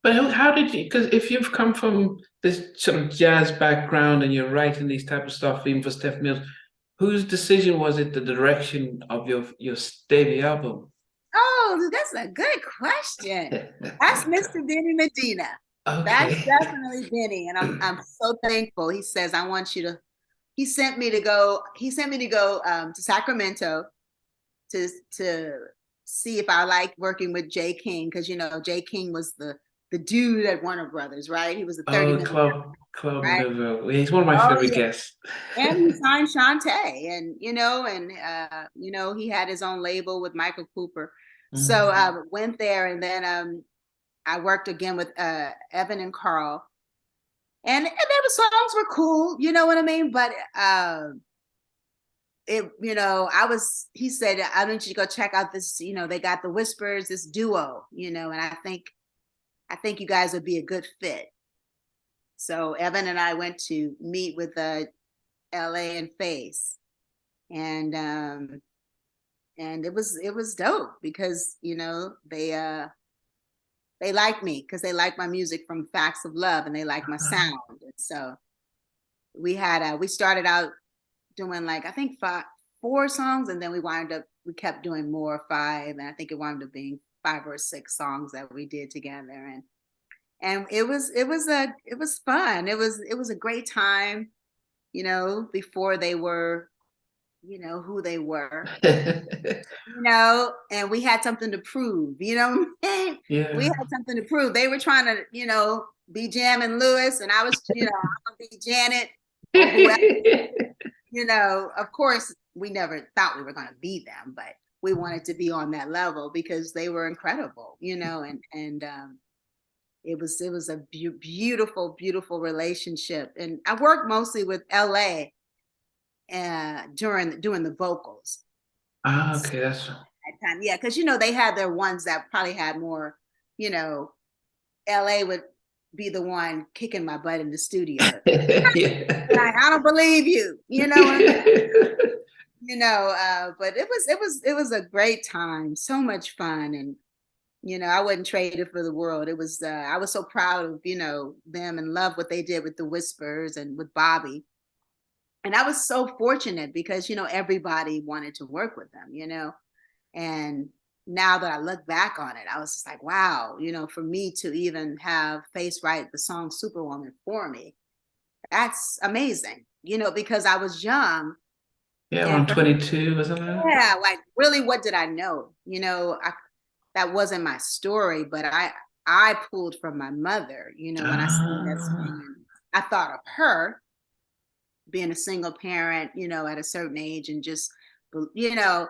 But how did you? Because if you've come from this sort of jazz background and you're writing these type of stuff, even for Steph Mills, whose decision was it? The direction of your debut album? Oh, that's a good question. That's Mr. Benny Medina. That's Okay. definitely Benny, and I'm so thankful. He says, "I want you to." He sent me to go. He sent me to go to Sacramento to see if I liked working with Jay King, because Jay King was the dude at Warner Brothers, right? He was a 30 Oh, million, Club right? Nouveau. He's one of my Oh favorite yeah. guests. And he signed Shantae, and he had his own label with Michael Cooper. So Mm. I went there, and then I worked again with Evan and Carl, and their songs were cool, you know what I mean. But I was. He said, "I want you to go check out this. They got the Whispers, this duo, and I think you guys would be a good fit." So Evan and I went to meet with LA and Face, and it was dope because they like me because they like my music from Facts of Love, and they like my sound. And so we started out doing, like, I think four songs, and then we kept doing more, five, and I think it wound up being five or six songs that we did together. And it was fun. It was a great time, before they were, who they were, and we had something to prove, what I mean? We Yeah. had something to prove. They were trying to, be Jam and Lewis, and I was, I'm gonna be Janet or whoever. Of course, we never thought we were gonna be them, but we wanted to be on that level because they were incredible, and it was a beautiful, beautiful relationship. And I worked mostly with LA during doing the vocals. Ah, okay, that's That time. Yeah, because they had their ones that probably had more, you know, LA would be the one kicking my butt in the studio. yeah. Like, I don't believe you, you know what I mean? But it was a great time, so much fun. And I wouldn't trade it for the world. I was so proud of, them, and love what they did with the Whispers and with Bobby. And I was so fortunate because, everybody wanted to work with them, And now that I look back on it, I was just like, wow, for me to even have Face write the song Superwoman for me, that's amazing, because I was young. Yeah, And around for 22, wasn't it? yeah, like, really, what did I know? That wasn't my story, but I pulled from my mother, when I sang that Ah, song. I thought of her being a single parent, at a certain age, and you know,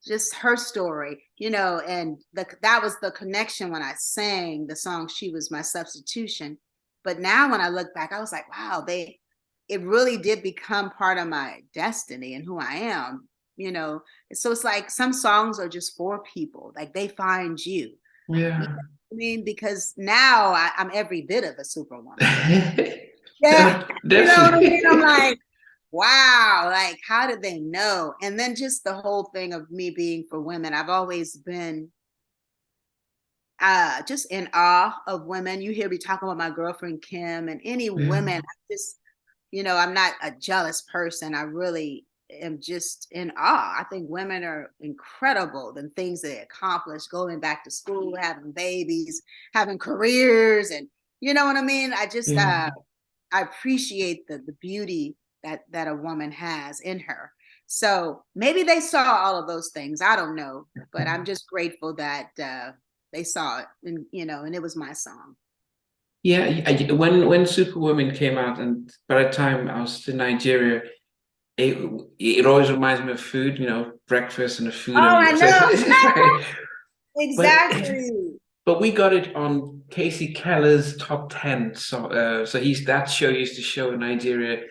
just her story, and that was the connection when I sang the song She Was My Substitution. But now when I look back, I was like, wow, it really did become part of my destiny and who I am, you know. So it's like some songs are just for people, like they find you. You yeah. know what I mean? Because now I'm every bit of a superwoman. Yeah, you know what I mean? I'm Definitely. like, wow, like, how did they know? And then just the whole thing of me being for women, I've always been just in awe of women. You hear me talking about my girlfriend Kim and any Yeah. women. I just, I'm not a jealous person. I really am just in awe. I think women are incredible, the things they accomplish, going back to school, having babies, having careers, and you know what I mean? I just Yeah. I appreciate the beauty that a woman has in her. So maybe they saw all of those things. I don't know, but I'm just grateful that they saw it, and it was my song. Yeah, when Superwoman came out, and by the time I was in Nigeria, it it always reminds me of food, breakfast and the food, Oh, I and so know. it's like, but Exactly. but we got it on Casey Keller's top 10. So that show used to show in Nigeria,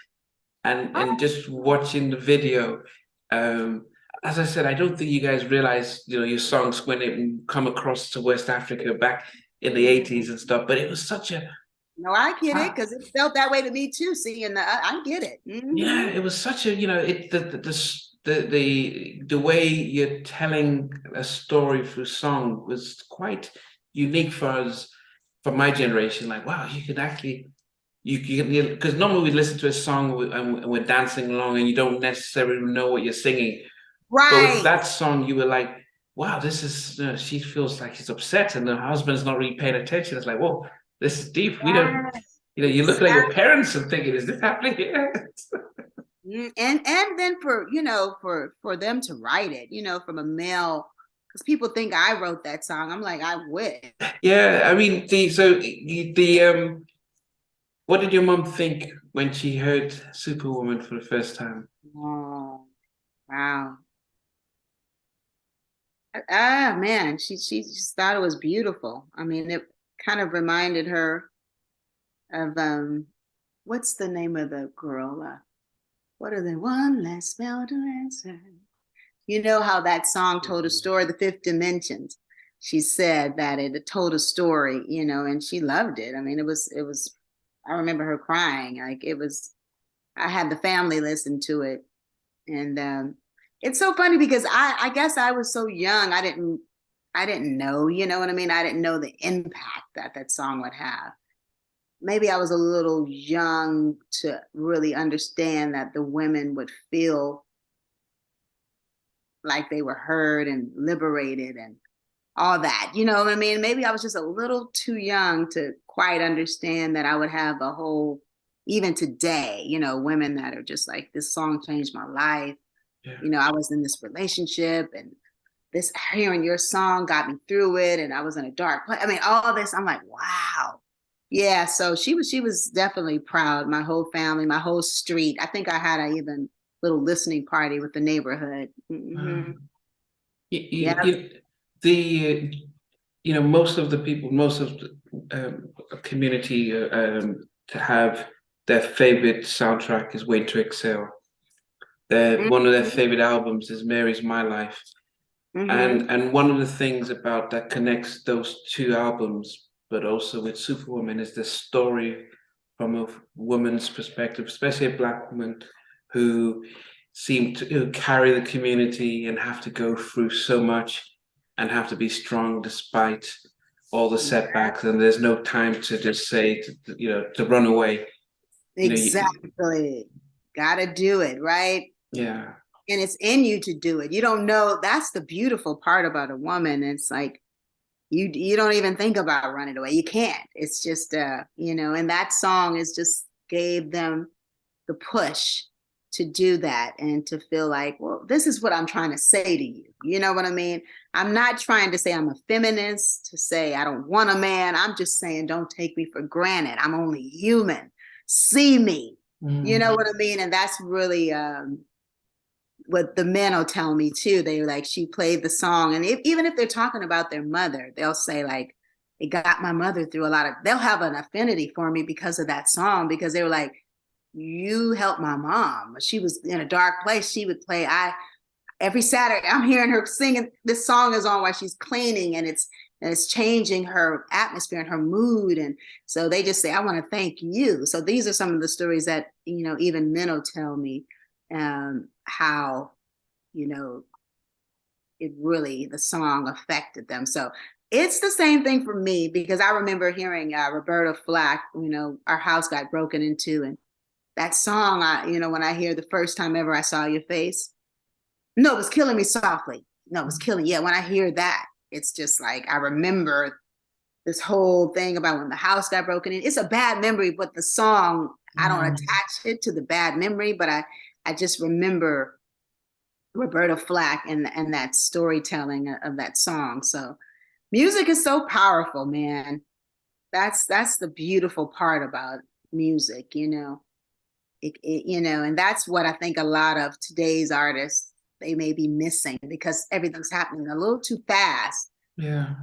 and Oh, just watching the video. Um, as I said, I don't think you guys realize, your songs when it come across to West Africa back in the 80s and stuff. But it was such a no, I get it ah, because it felt that way to me too. Seeing I get it. yeah, it was such a, it the way you're telling a story through song was quite unique for us for my generation, like, wow, you could actually, because normally we listen to a song and we're dancing along and you don't necessarily know what you're singing. But with Right. that song, you were like, wow, this is, she feels like she's upset and the husband's not really paying attention. It's like, whoa, this is deep. We don't, Yes, you look like your exactly. parents and thinking, is this happening here? And then for for them to write it, from a male, because people think I wrote that song. I'm like, I wish. Yeah, I mean, what did your mom think when she heard Superwoman for the first time? Oh, wow. Ah, man, she just thought it was beautiful. I mean, it kind of reminded her of what's the name of the girl? What are they? One last spell to answer. You know how that song told a story, The Fifth Dimensions. She said that it told a story, and she loved it. I mean, it was, I remember her crying. Like it was, I had the family listen to it. And it's so funny because I guess I was so young. I didn't know, you know what I mean? I didn't know the impact that that song would have. Maybe I was a little young to really understand that the women would feel like they were heard and liberated and all that. You know what I mean? Maybe I was just a little too young to quite understand that I would have a whole, even today, women that are just like, this song changed my life. Yeah. I was in this relationship and this hearing your song got me through it. And I was in a dark place. I mean, all this, I'm like, wow. Yeah. So she was definitely proud. My whole family, my whole street. I think I had a even little listening party with the neighborhood. Wow. Yeah. The most of the people, most of the community to have their favorite soundtrack is Wait to Exhale. One of their Mhm. favorite albums is Mary's My Life. Mhm. And one of the things about that connects those two albums, but also with Superwoman, is the story from a woman's perspective, especially a Black woman who seemed to carry the community and have to go through so much and have to be strong despite all the setbacks. And there's no time to just say, to run away. Exactly. Gotta do it, right? Yeah, And it's in you to do it. You don't know. That's the beautiful part about a woman. It's like you don't even think about running away. You can't. It's just and that song is just gave them the push to do that and to feel like, well, this is what I'm trying to say to you. You know what I mean? I'm not trying to say I'm a feminist, to say I don't want a man. I'm just saying don't take me for granted. I'm only human. See me. You know what I mean? And that's really what the men will tell me too. They like, she played the song, and even if they're talking about their mother, they'll say like, it got my mother through a lot of. They'll have an affinity for me because of that song, because they were like, you helped my mom. She was in a dark place. She would play. Every Saturday I'm hearing her singing. This song is on while she's cleaning, and it's changing her atmosphere and her mood. And so they just say, I want to thank you. So these are some of the stories that even men will tell me, how it really, the song affected them. So it's the same thing for me, because I remember hearing Roberta Flack. Our house got broken into, and that song, when I hear the first time ever I saw your face. No, it was Killing Me Softly. No, it was Killing. Yeah, when I hear that, it's just like I remember this whole thing about when the house got broken in. It's a bad memory, but the song, I don't attach it to the bad memory, but I just remember Roberta Flack and that storytelling of that song. So music is so powerful, man. That's the beautiful part about music, and that's what I think a lot of today's artists, they may be missing, because everything's happening a little too fast. yeah.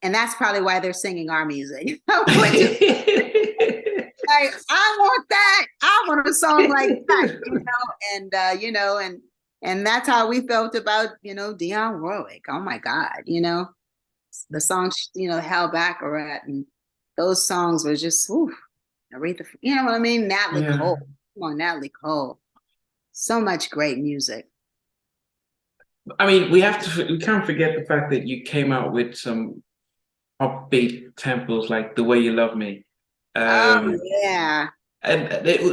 And that's probably why they're singing our music. Which is like, I want that. I want a song like that, and that's how we felt about, Dionne Warwick. Oh my God, the song, Hell Baccarat, and those songs were just, oof, Aretha, you know what I mean? Natalie Yeah. Cole. Come on, Natalie Cole. So much great music. I mean, we can't forget the fact that you came out with some upbeat tempos like The Way You Love Me. Oh Um, yeah.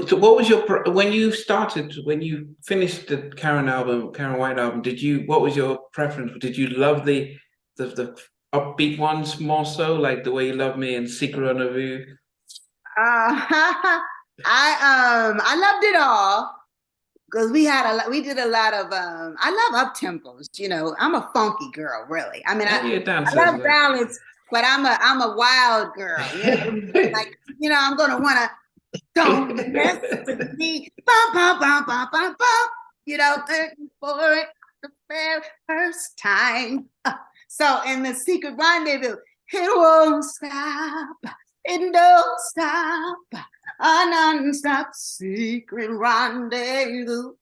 so what was your when you started, when you finished the Karyn White album? What was your preference? Did you love the upbeat ones more so, like The Way You Love Me and Secret Rendezvous? I loved it all because we did a lot of I love up tempos, you know. I'm a funky girl, really. I mean, Yeah, you're a I dancer, love so. ballads, but I'm a wild girl, you know. Like, you know, I'm gonna wanna don't mess with me. Bum, bum, bum, bum, bum, bum. You know, for it the very first time. So in the Secret Rendezvous, it won't stop. It don't stop. A non-stop secret rendezvous.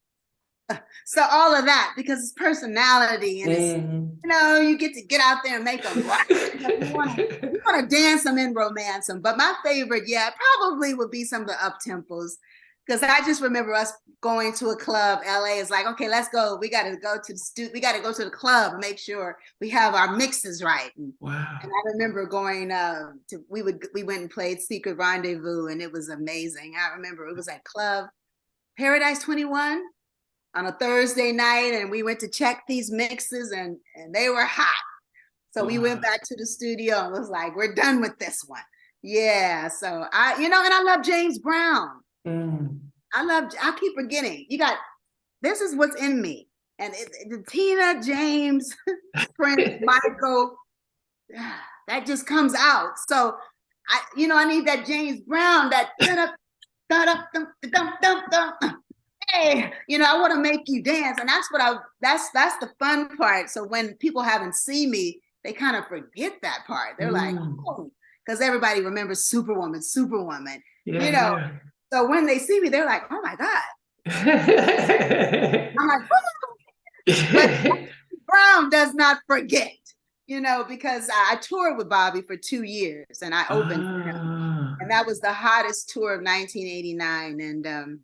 So all of that, because it's personality and it's, you know, you get out there and make them rock. You know, you want to dance them and romance them. But my favorite, yeah, probably would be some of the up tempos. Because I just remember us going to a club. LA is like, okay, let's go. We got to go to we got to go to the club and make sure we have our mixes right. Wow. And I remember going we went and played Secret Rendezvous, and it was amazing. I remember it was at Club Paradise 21 on a Thursday night, and we went to check these mixes, and they were hot. So we went back to the studio and was like, we're done with this one. Yeah. So you know, and I love James Brown. I keep forgetting. This is what's in me. And the Tina, James, Prince, Michael, that just comes out. So I need that James Brown, that hey, you know, I want to make you dance. And that's the fun part. So when people haven't seen me, they kind of forget that part. They're like, oh, because everybody remembers Superwoman, Yeah, you know. yeah. So when they see me, they're like, oh my God. I'm like, oh. But Brown does not forget, you know, because I toured with Bobby for 2 years and I opened for him. And that was the hottest tour of 1989. And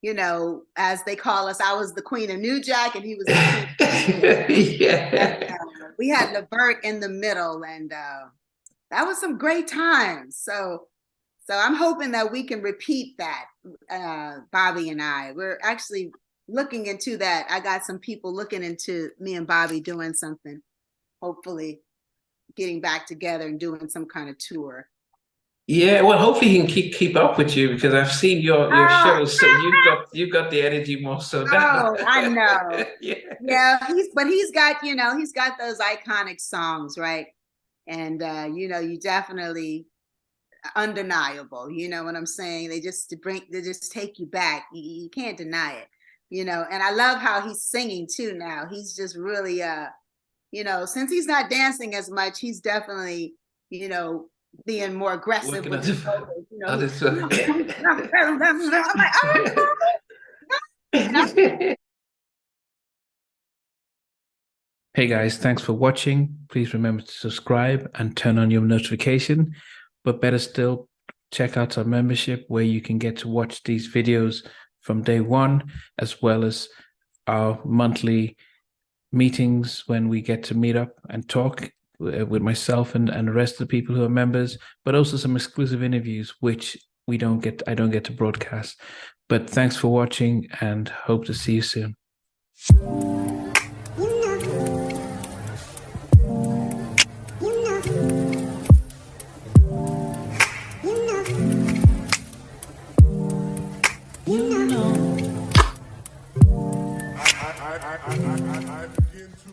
you know, as they call us, I was the Queen of New Jack and he was the King. Yeah. And, we had Levert in the middle, and that was some great times. So I'm hoping that we can repeat that, Bobby and I. We're actually looking into that. I got some people looking into me and Bobby doing something, hopefully getting back together and doing some kind of tour. Yeah, well, hopefully he can keep up with you because I've seen your shows, so you've got the energy more so that. Oh, I know. Yeah, he's got, you know, he's got those iconic songs, right? And you know, you definitely undeniable. You know what I'm saying? They just take you back. You can't deny it. You know, and I love how he's singing too now. He's just really you know, since he's not dancing as much, he's definitely, you know, being more aggressive with his vocals. You know, I'm like, oh, Hey guys, thanks for watching. Please remember to subscribe and turn on your notification. But better still, check out our membership where you can get to watch these videos from day one, as well as our monthly meetings when we get to meet up and talk with myself and the rest of the people who are members, but also some exclusive interviews, which I don't get to broadcast. But thanks for watching and hope to see you soon. I begin to